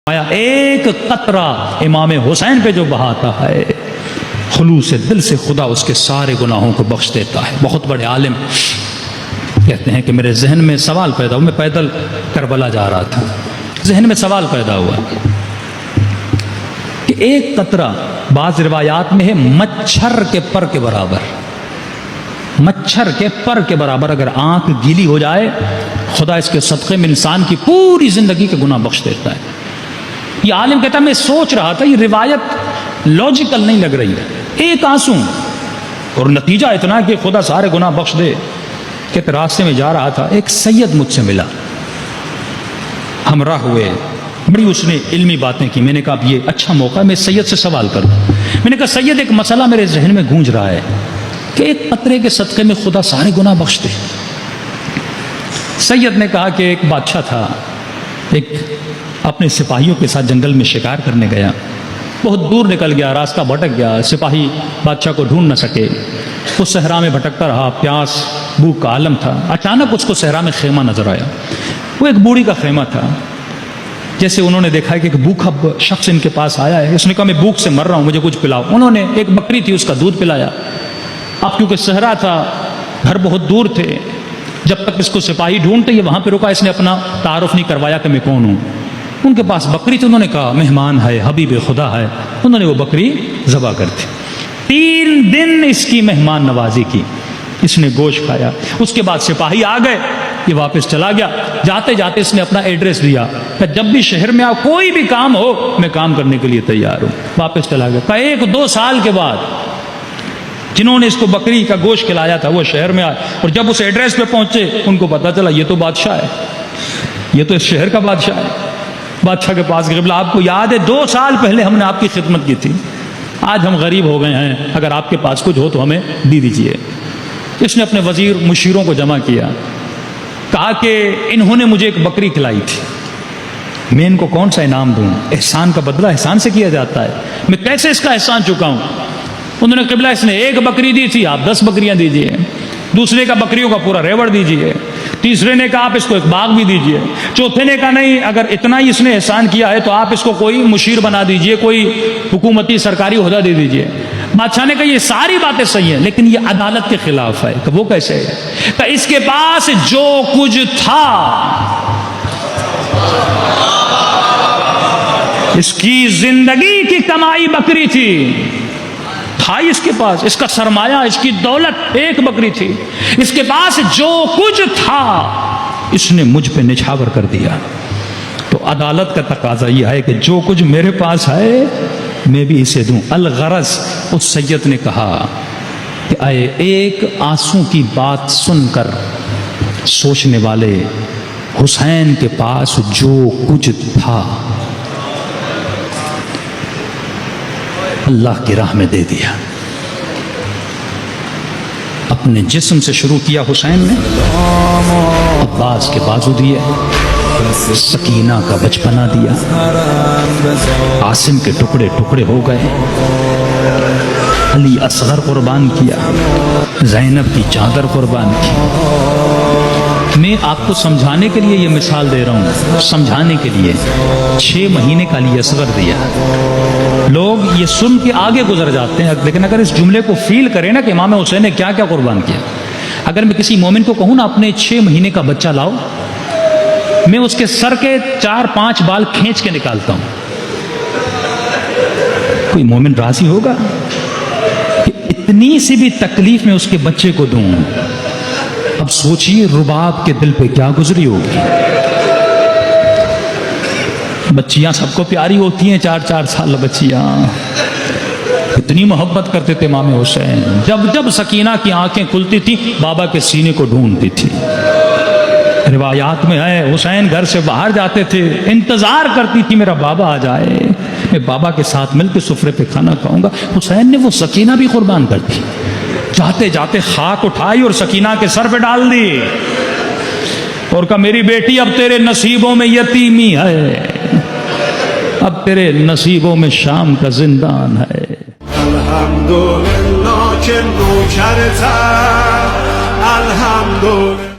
آیا ایک قطرہ امام حسین پہ جو بہاتا ہے خلوص دل سے خدا اس کے سارے گناہوں کو بخش دیتا ہے۔ بہت بڑے عالم کہتے ہیں کہ میرے ذہن میں سوال پیدا ہوا، میں پیدل کربلا جا رہا تھا، ذہن میں سوال پیدا ہوا کہ ایک قطرہ بعض روایات میں ہے مچھر کے پر کے برابر، مچھر کے پر کے برابر اگر آنکھ گیلی ہو جائے خدا اس کے صدقے میں انسان کی پوری زندگی کے گناہ بخش دیتا ہے۔ یہ عالم کہتا ہے میں سوچ رہا تھا یہ روایت لاجیکل نہیں لگ رہی ہے، ایک آنسو اور نتیجہ اتنا کہ خدا سارے گناہ بخش دے۔ کہ راستے میں جا رہا تھا، ایک سید مجھ سے ملا، ہمراہ ہوئے، بڑی اس نے علمی باتیں کی۔ میں نے کہا یہ اچھا موقع ہے میں سید سے سوال کروں۔ میں نے کہا سید ایک مسئلہ میرے ذہن میں گونج رہا ہے کہ ایک قطرے کے صدقے میں خدا سارے گناہ بخش دے۔ سید نے کہا کہ ایک بادشاہ تھا، ایک اپنے سپاہیوں کے ساتھ جنگل میں شکار کرنے گیا، بہت دور نکل گیا، راستہ بھٹک گیا، سپاہی بادشاہ کو ڈھونڈ نہ سکے، وہ صحرا میں بھٹکتا رہا، پیاس بھوک کا عالم تھا۔ اچانک اس کو صحرا میں خیمہ نظر آیا، وہ ایک بوڑھی کا خیمہ تھا۔ جیسے انہوں نے دیکھا کہ ایک بھوکا شخص ان کے پاس آیا ہے، اس نے کہا میں بھوک سے مر رہا ہوں، مجھے کچھ پلاؤ۔ انہوں نے ایک بکری تھی اس کا دودھ پلایا۔ اب کیونکہ صحرا تھا، گھر بہت دور تھے، جب تک اس کو سپاہی ڈھونڈتے یہ وہاں پہ رکا، اس نے اپنا تعارف نہیں کروایا کہ میں کون ہوں۔ ان کے پاس بکری تھی، انہوں نے کہا مہمان ہے، حبیب خدا ہے، انہوں نے وہ بکری ذبح کر دی۔ 3 دن اس کی مہمان نوازی کی، اس نے گوشت کھایا۔ اس کے بعد سپاہی آ گئے، یہ واپس چلا گیا۔ جاتے جاتے اس نے اپنا ایڈریس دیا کہ جب بھی شہر میں آؤ، کوئی بھی کام ہو میں کام کرنے کے لیے تیار ہوں۔ واپس چلا گیا۔ کہ 1-2 سال کے بعد جنہوں نے اس کو بکری کا گوشت کھلایا تھا وہ شہر میں آئے، اور جب اس ایڈریس پہ پہنچے ان کو پتا چلا یہ تو بادشاہ ہے، یہ تو اس شہر کا بادشاہ ہے۔ بادشاہ کے پاس قبلہ آپ کو یاد ہے 2 سال پہلے ہم نے آپ کی خدمت کی تھی، آج ہم غریب ہو گئے ہیں، اگر آپ کے پاس کچھ ہو تو ہمیں دے دیجیے۔ اس نے اپنے وزیر مشیروں کو جمع کیا، کہا کہ انہوں نے مجھے ایک بکری کھلائی تھی، میں ان کو کون سا انعام دوں؟ احسان کا بدلہ احسان سے کیا جاتا ہے، میں کیسے اس کا احسان چکاؤں؟ انہوں نے قبلہ اس نے 1 بکری دی تھی، آپ 10 بکریاں دیجیے، دوسرے کا بکریوں کا پورا ریوڑ دیجیے، تیسرے نے کہا آپ اس کو ایک باغ بھی دیجیے، چوتھے نے کہا نہیں اگر اتنا ہی اس نے احسان کیا ہے تو آپ اس کو کوئی مشیر بنا دیجیے، کوئی حکومتی سرکاری عہدہ دے دیجیے۔ بادشاہ نے کہا یہ ساری باتیں صحیح ہیں لیکن یہ عدالت کے خلاف ہے۔ کہ وہ کیسے ہے؟ کہ اس کے پاس جو کچھ تھا، اس کی زندگی کی کمائی بکری تھی، تھا اس کے پاس، اس کا سرمایہ، اس کی دولت 1 بکری تھی، اس کے پاس جو کچھ تھا اس نے مجھ پہ نچھاور کر دیا۔ تو عدالت کا تقاضا یہ ہے کہ جو کچھ میرے پاس ہے میں بھی اسے دوں۔ الغرض اس سید نے کہا کہ اے ایک آنسو کی بات سن کر سوچنے والے، حسین کے پاس جو کچھ تھا اللہ کی راہ میں دے دیا۔ اپنے جسم سے شروع کیا حسین نے، عباس کے بازو دیے، سکینہ کا بچپنا دیا، عاصم کے ٹکڑے ٹکڑے ہو گئے، علی اصغر قربان کیا، زینب کی چادر قربان کی۔ میں آپ کو سمجھانے کے لیے یہ مثال دے رہا ہوں، سمجھانے کے لیے 6 مہینے کا علی اصغر دیا۔ لوگ یہ سن کے آگے گزر جاتے ہیں، لیکن اگر اس جملے کو فیل کریں نا کہ امام حسین نے کیا کیا قربان کیا۔ اگر میں کسی مومن کو کہوں نا اپنے 6 مہینے کا بچہ لاؤ، میں اس کے سر کے 4-5 بال کھینچ کے نکالتا ہوں، کوئی مومن راضی ہوگا کہ اتنی سی بھی تکلیف میں اس کے بچے کو دوں؟ اب سوچئے رباب کے دل پہ کیا گزری ہوگی۔ بچیاں سب کو پیاری ہوتی ہیں، 4-4 سال بچیاں، اتنی محبت کرتے تھے امام حسین۔ جب جب سکینہ کی آنکھیں کھلتی تھی بابا کے سینے کو ڈھونڈتی تھی۔ روایات میں ہے حسین گھر سے باہر جاتے تھے، انتظار کرتی تھی میرا بابا آ جائے، میں بابا کے ساتھ مل کے سفرے پہ کھانا کھاؤں گا۔ حسین نے وہ سکینہ بھی قربان کر دی، جاتے جاتے خاک اٹھائی اور سکینہ کے سر پہ ڈال دی اور کہا میری بیٹی اب تیرے نصیبوں میں یتیمی ہے، اب تیرے نصیبوں میں شام کا زندان ہے۔ الحمدللہ کہ نوکرتم، الحمدللہ